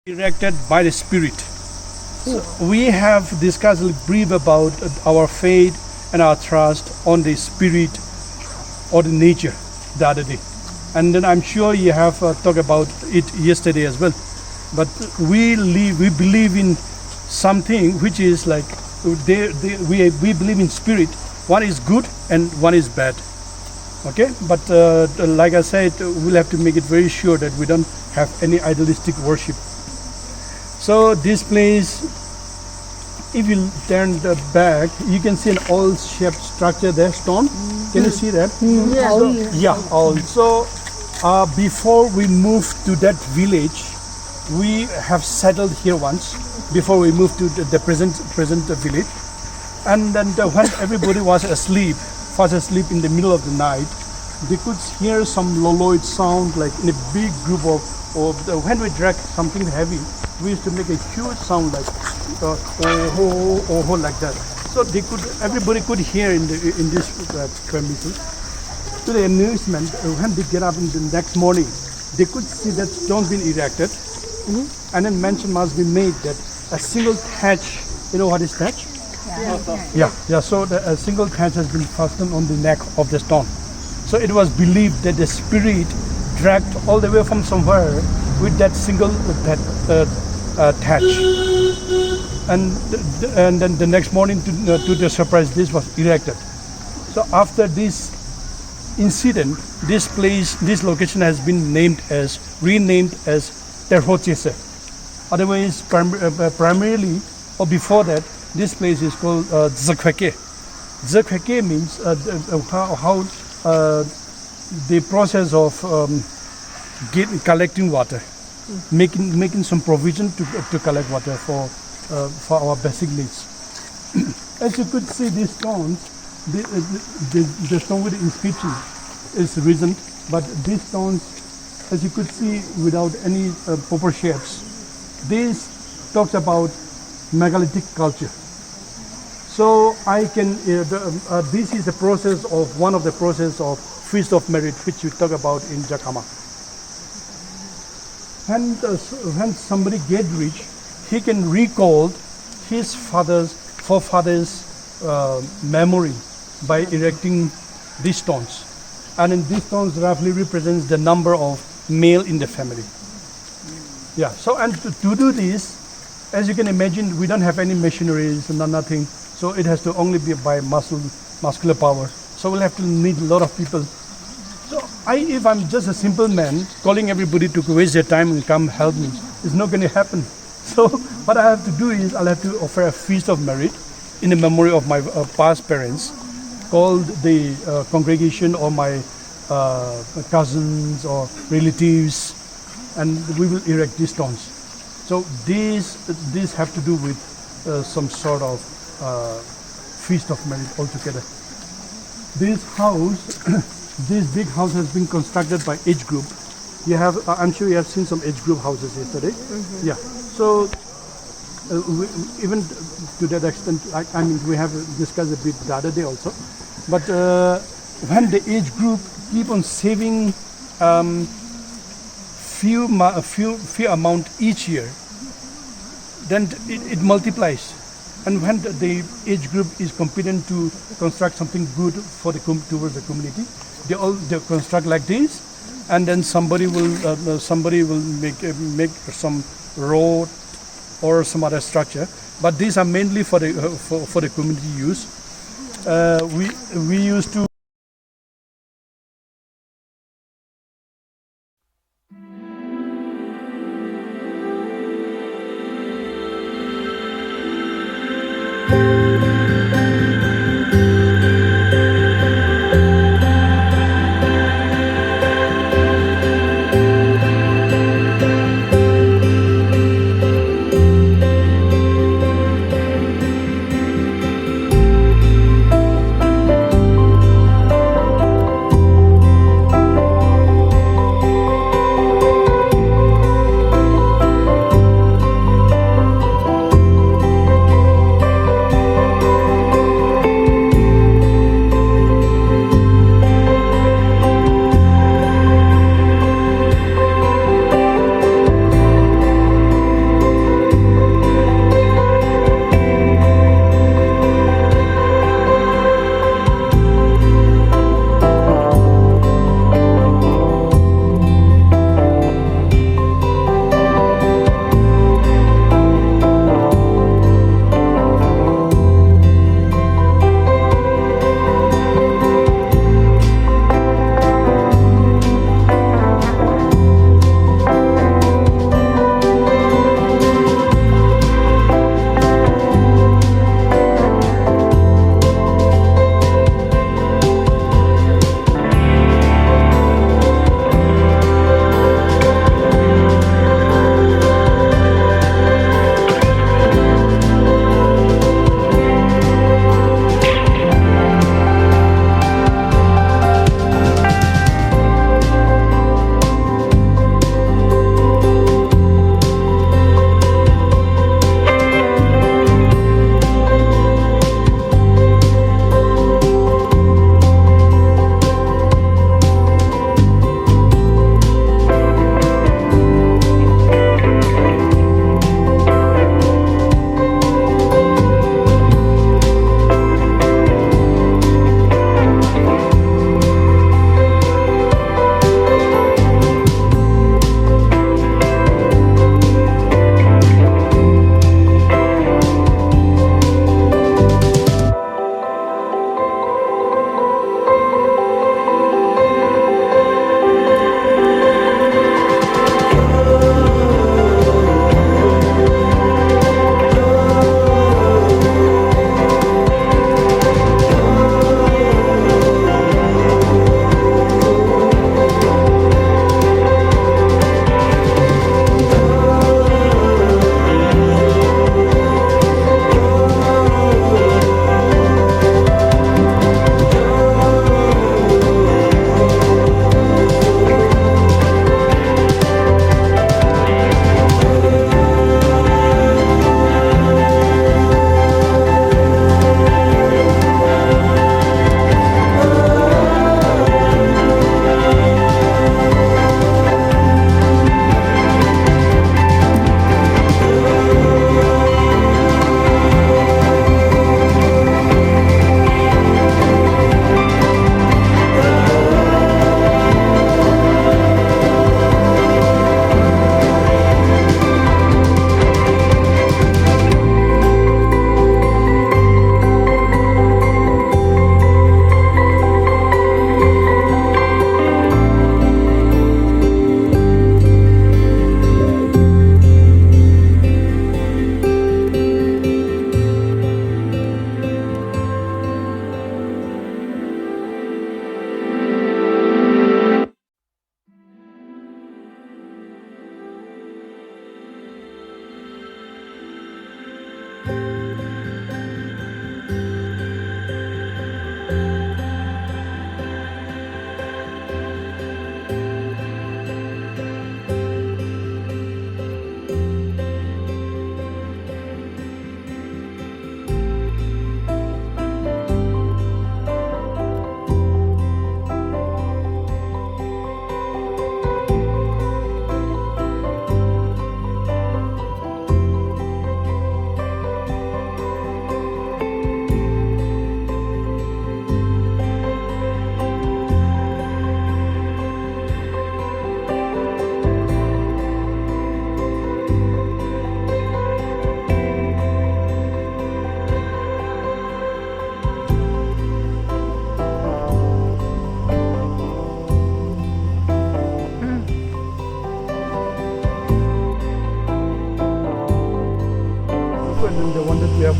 Directed by the Spirit. So we have discussed a brief about our faith and our trust on the Spirit or the nature the other day. And then I'm sure you have talked about it yesterday as well. But we believe in something which is like we believe in spirit. One is good and one is bad. Okay, but like I said, we'll have to make it very sure that we don't have any idealistic worship. So this place, if you turn the back, you can see an owl-shaped structure there, stone. Can you see that? Yeah. Also, before we moved to that village, we have settled here once. Before we moved to the present village, and then when everybody was fast asleep in the middle of the night, they could hear some loloid sound, like in a big group of when we drag something heavy, we used to make a huge sound like oh like that. So everybody could hear in this premises. To the amusement, when they get up in the next morning, they could see that stone being erected, and then mention must be made that a single thatch. You know what is thatch? Yeah. So a single thatch has been fastened on the neck of the stone. So it was believed that the spirit dragged all the way from somewhere with that single thatch. And then the next morning, to the surprise, this was erected. So after this incident, this location has been renamed as Terhochese. Otherwise, primarily, or before that, this place is called Zekweke. Zekweke means how the process of collecting water, making some provision to collect water for our basic needs. As you could see, these stones, the stone with the inscription is risen, but these stones, as you could see, without any proper shapes. This talks about megalithic culture. So this is one of the process of Feast of Merit, which we talk about in Jakama. When somebody gets rich, he can recall his forefathers' memory by erecting these stones. And in these stones roughly represents the number of male in the family. Yeah, so and to do this, as you can imagine, we don't have any machineries, nothing. So it has to only be by muscular power. So we'll have to need a lot of people. So if I'm just a simple man, calling everybody to waste their time and come help me, it's not going to happen. So what I have to do is I'll have to offer a feast of merit in the memory of my past parents, called the congregation or my cousins or relatives, and we will erect these stones. So these have to do with some sort of feast of merit altogether. This house, this big house has been constructed by age group. I'm sure you have seen some age group houses yesterday. Yeah. So even to that extent, we have discussed a bit the other day also. But when the age group keep on saving few amount each year, then it multiplies. And when the age group is competent to construct something good for towards the community, they construct like this, and then somebody will make some road or some other structure. But these are mainly for the community use. We used to.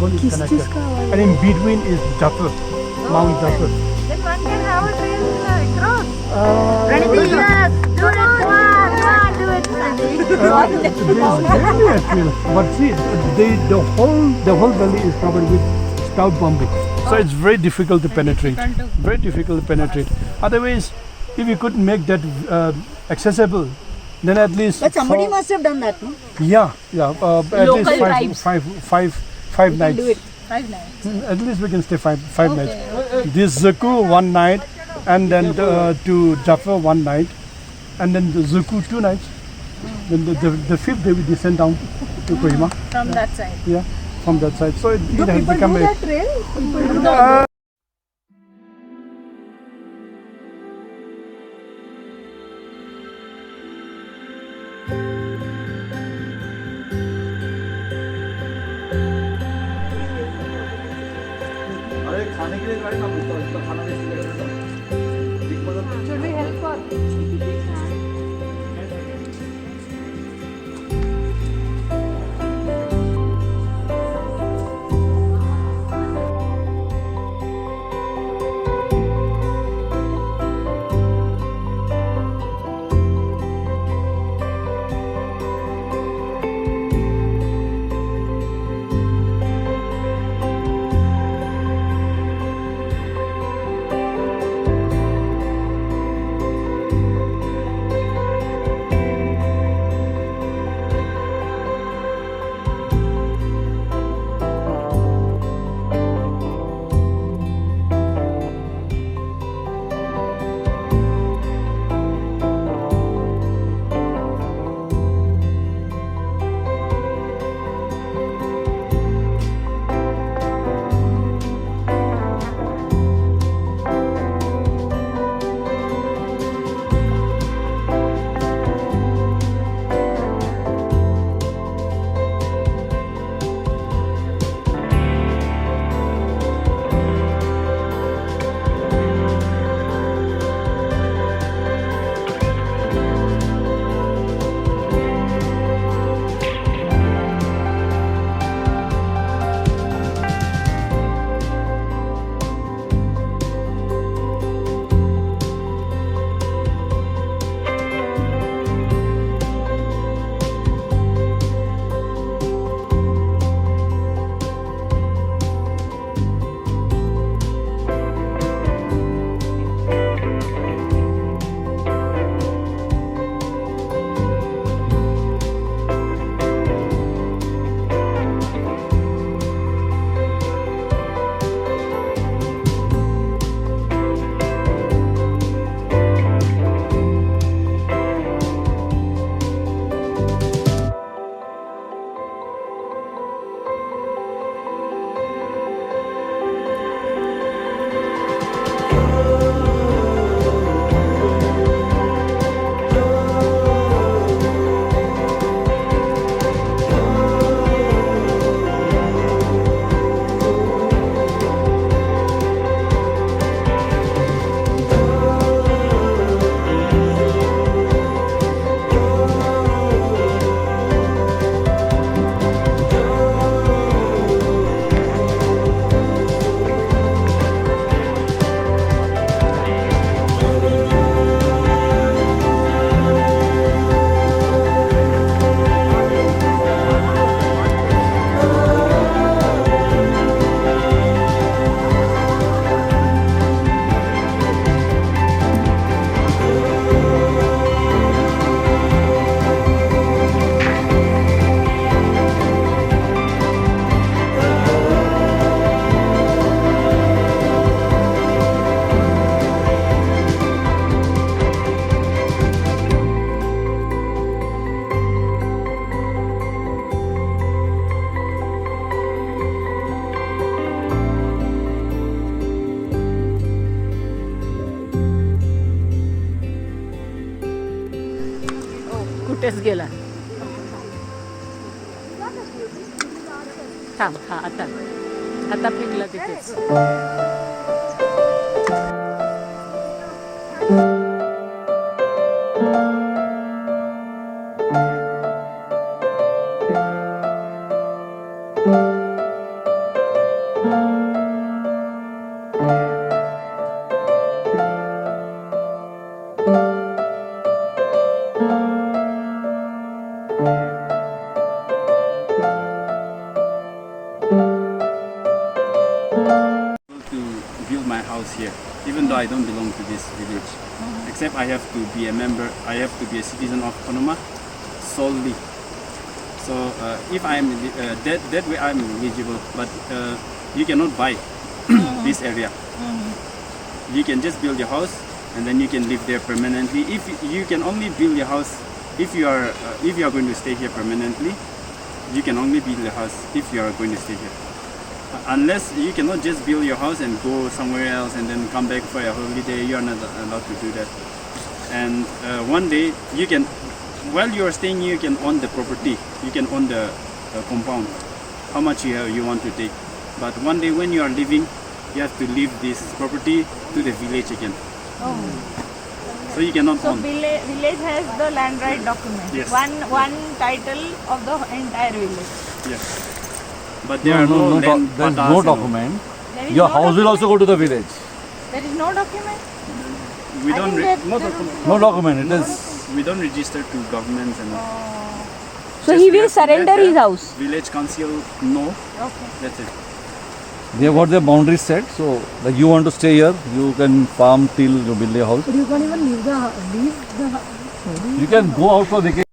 whole is connected. And in between is Dapper, Mount Dapper. Then one can have a trail across. This is really a trail. But see, the whole valley is covered with stout bamboo. So it's very difficult to penetrate. Very difficult to penetrate. Otherwise, if you couldn't make that accessible, then at least. But somebody must have done that, no? Yeah. At least five nights. Do it. 5 nights. At least we can stay five nights. This Zaku 1 night, and then to Jaffa 1 night, and then the Zaku 2 nighs. Then the fifth day we descend down to Kohima. From that side. Yeah, from that side. So it Do has people become do a. that trail? People do that? Should we help for? कुठेच गेला थांब हा आता आता फेकला तिथेच To build my house here, even though I don't belong to this village. Except I have to be a member, I have to be a citizen of Kohima solely. So if I'm that way I'm eligible, but you cannot buy this area. You can just build your house and then you can live there permanently. If you can only build your house if you are going to stay here permanently, you can only build your house if you are going to stay here. Unless you cannot just build your house and go somewhere else and then come back for a holiday, you are not allowed to do that. And one day you can, while you are staying here, you can own the property, you can own the compound, how much you want to take. But one day when you are leaving, you have to leave this property to the village again. So you cannot So own. village has the land right document. Yes. One title of the entire village. Yes. But there are no land there is patas no and all. document. There is Your no house will also go to the village. There is no document. We I don't think re- that no there document. No document. It is. We don't register to governments and all. So Just he we will have to let surrender the his house. Village council know. Okay. That's it. They have got their boundaries set. So, like you want to stay here, you can farm till you build your house. You can't even leave the You can go out for vacation.